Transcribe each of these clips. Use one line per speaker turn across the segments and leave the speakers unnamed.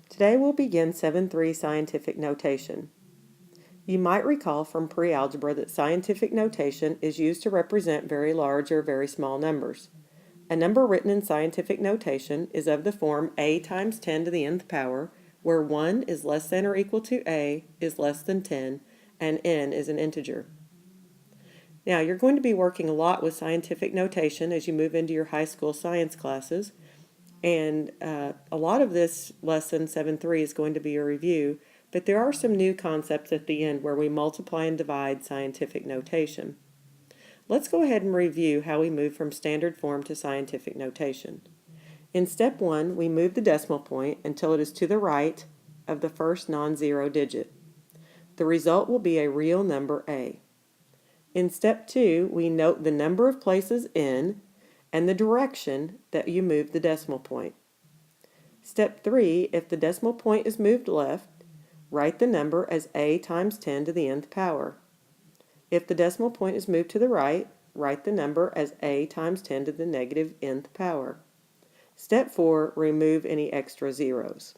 Today we'll begin 7-3 scientific notation. You might recall from pre-algebra that scientific notation is used to represent very large or very small numbers. A number written in scientific notation is of the form a times 10 to the nth power, where 1 is less than or equal to a is less than 10, and n is an integer. Now, you're going to be working a lot with scientific notation as you move into your high school science classes. And a lot of this lesson 7-3 is going to be a review, but there are some new concepts at the end where we multiply and divide scientific notation. Let's go ahead and review how we move from standard form to scientific notation. In step 1, we move the decimal point until it is to the right of the first non-zero digit. The result will be a real number a. In step 2, we note the number of places in and the direction that you move the decimal point. Step 3, if the decimal point is moved left, write the number as a times 10 to the nth power. If the decimal point is moved to the right, write the number as a times 10 to the negative nth power. Step 4, remove any extra zeros.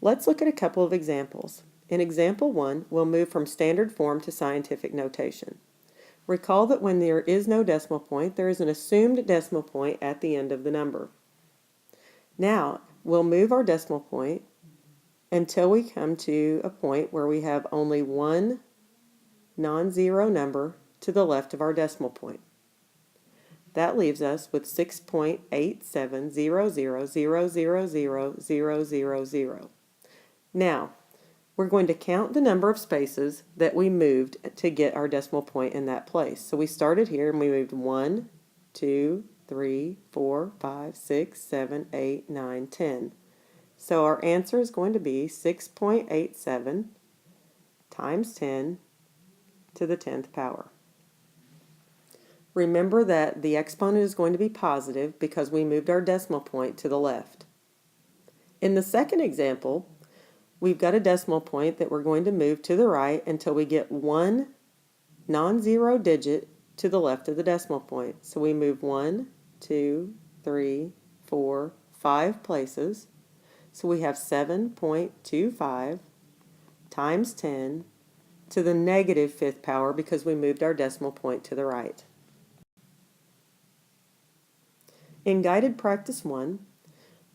Let's look at a couple of examples. In example 1, we'll move from standard form to scientific notation. Recall that when there is no decimal point, there is an assumed decimal point at the end of the number. Now, we'll move our decimal point until we come to a point where we have only one non-zero number to the left of our decimal point. That leaves us with 6.8700000000. Now, we're going to count the number of spaces that we moved to get our decimal point in that place. So we started here and we moved 1, 2, 3, 4, 5, 6, 7, 8, 9, 10. So our answer is going to be 6.87 times 10 to the 10th power. Remember that the exponent is going to be positive because we moved our decimal point to the left. In the second example, we've got a decimal point that we're going to move to the right until we get one non-zero digit to the left of the decimal point. So we move 1, 2, 3, 4, 5 places. So we have 7.25 times 10 to the negative 5th power because we moved our decimal point to the right. In guided practice 1,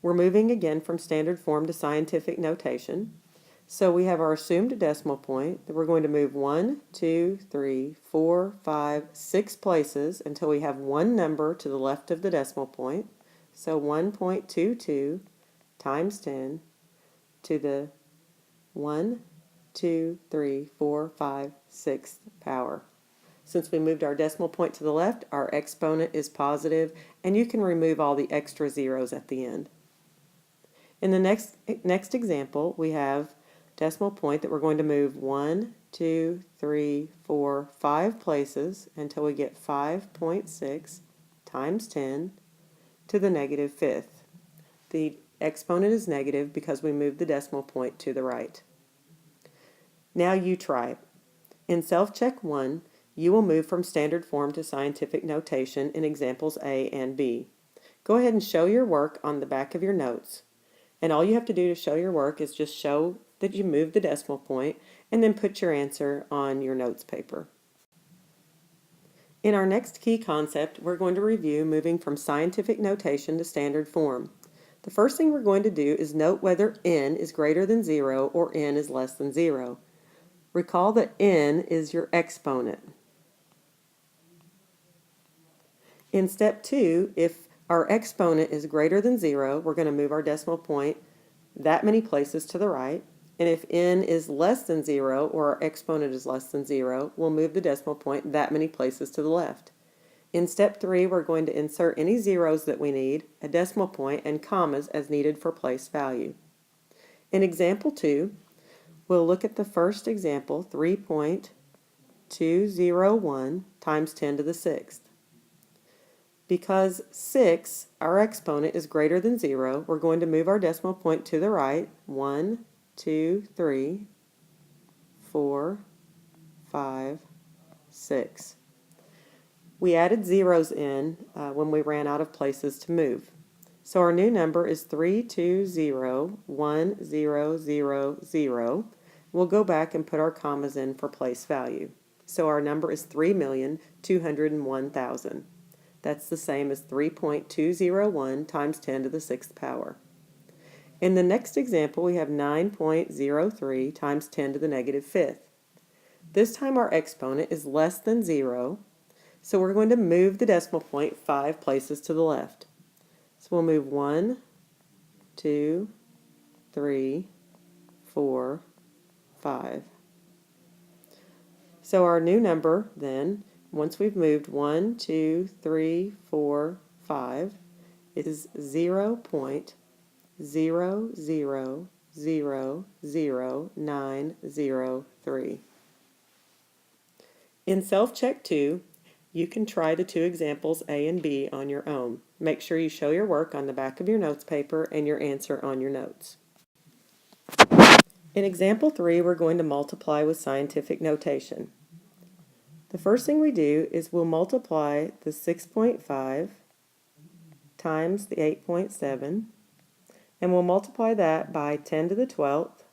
we're moving again from standard form to scientific notation. So we have our assumed decimal point that we're going to move 1, 2, 3, 4, 5, 6 places until we have one number to the left of the decimal point. So 1.22 times 10 to the 1, 2, 3, 4, 5, 6th power. Since we moved our decimal point to the left, our exponent is positive, and you can remove all the extra zeros at the end. In the next example, we have decimal point that we're going to move 1, 2, 3, 4, 5 places until we get 5.6 times 10 to the negative 5th. The exponent is negative because we moved the decimal point to the right. Now you try. In self-check 1, you will move from standard form to scientific notation in examples A and B. Go ahead and show your work on the back of your notes. And all you have to do to show your work is just show that you moved the decimal point and then put your answer on your notes paper. In our next key concept, we're going to review moving from scientific notation to standard form. The first thing we're going to do is note whether n is greater than 0 or n is less than 0. Recall that n is your exponent. In step 2, if our exponent is greater than 0, we're going to move our decimal point that many places to the right. And if n is less than 0, or our exponent is less than 0, we'll move the decimal point that many places to the left. In step 3, we're going to insert any zeros that we need, a decimal point, and commas as needed for place value. In example 2, we'll look at the first example, 3.201 times 10 to the 6th. Because 6, our exponent, is greater than 0, we're going to move our decimal point to the right, 1, 2, 3, 4, 5, 6. We added zeros in when we ran out of places to move. So our new number is 3201000. We'll go back and put our commas in for place value. So our number is 3,201,000. That's the same as 3.201 times 10 to the 6th power. In the next example, we have 9.03 times 10 to the negative 5th. This time our exponent is less than 0, so we're going to move the decimal point 5 places to the left. So we'll move 1, 2, 3, 4, 5. So our new number then, once we've moved 1, 2, 3, 4, 5, is 0.00000903. In Self-Check 2, you can try the two examples A and B on your own. Make sure you show your work on the back of your notes paper and your answer on your notes. In example 3, we're going to multiply with scientific notation. The first thing we do is we'll multiply the 6.5 times the 8.7, and we'll multiply that by 10 to the 12th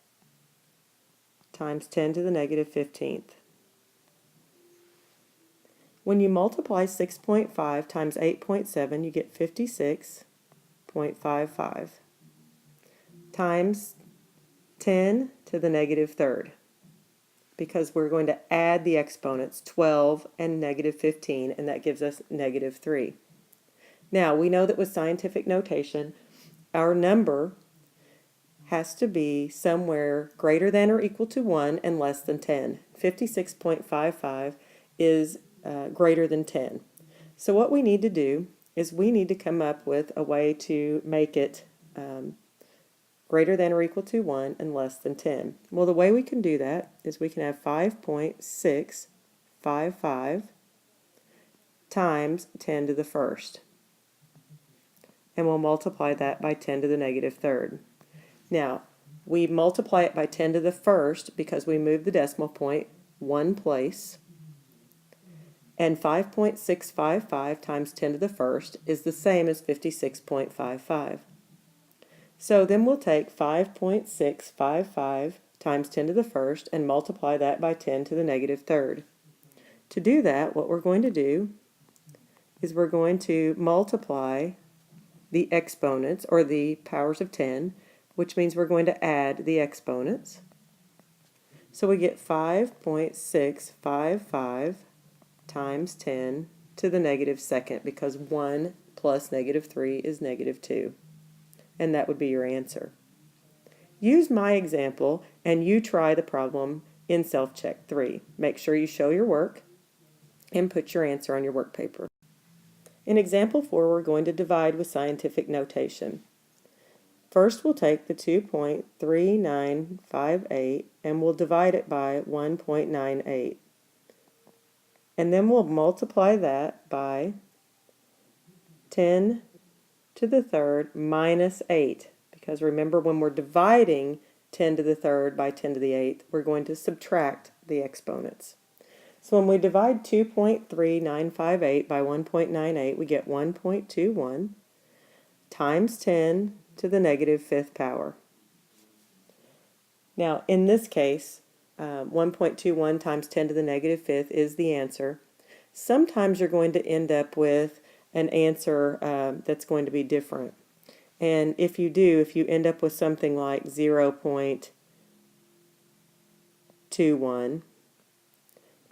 times 10 to the negative 15th. When you multiply 6.5 times 8.7, you get 56.55 times 10 to the negative third, because we're going to add the exponents 12 and negative 15, and that gives us negative 3. Now, we know that with scientific notation, our number has to be somewhere greater than or equal to 1 and less than 10. 56.55 is greater than 10. So what we need to do is we need to come up with a way to make it greater than or equal to 1 and less than 10. Well, the way we can do that is we can have 5.655 times 10 to the first. And we'll multiply that by 10 to the negative third. Now, we multiply it by 10 to the first because we moved the decimal point one place. And 5.655 times 10 to the first is the same as 56.55. So then we'll take 5.655 times 10 to the first and multiply that by 10 to the negative third. To do that, what we're going to do is we're going to multiply the exponents, or the powers of 10, which means we're going to add the exponents. So we get 5.655 times 10 to the negative second, because 1 plus negative 3 is negative 2. And that would be your answer. Use my example and you try the problem in Self-Check 3. Make sure you show your work and put your answer on your work paper. In example 4, we're going to divide with scientific notation. First, we'll take the 2.3958 and we'll divide it by 1.98. And then we'll multiply that by 10 to the third minus 8. Because remember, when we're dividing 10 to the third by 10 to the 8th, we're going to subtract the exponents. So when we divide 2.3958 by 1.98, we get 1.21 times 10 to the negative 5th power. Now, in this case, 1.21 times 10 to the negative 5th is the answer. Sometimes you're going to end up with an answer that's going to be different. And if you end up with something like 0.21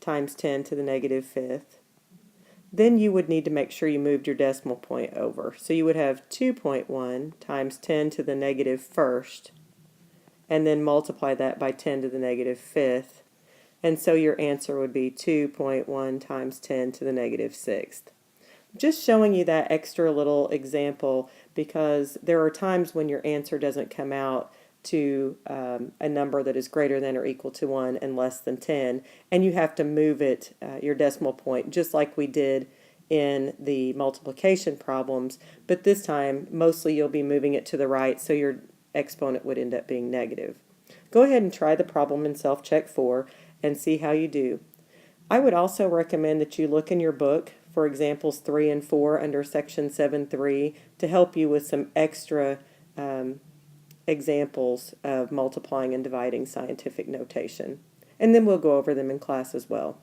times 10 to the negative 5th, then you would need to make sure you moved your decimal point over. So you would have 2.1 times 10 to the negative first, and then multiply that by 10 to the negative 5th. And so your answer would be 2.1 times 10 to the negative 6th. Just showing you that extra little example because there are times when your answer doesn't come out to a number that is greater than or equal to 1 and less than 10, and you have to move it, your decimal point, just like we did in the multiplication problems, but this time mostly you'll be moving it to the right, so your exponent would end up being negative. Go ahead and try the problem in Self-Check 4 and see how you do. I would also recommend that you look in your book for examples 3 and 4 under section 7.3 to help you with some extra examples of multiplying and dividing scientific notation. And then we'll go over them in class as well.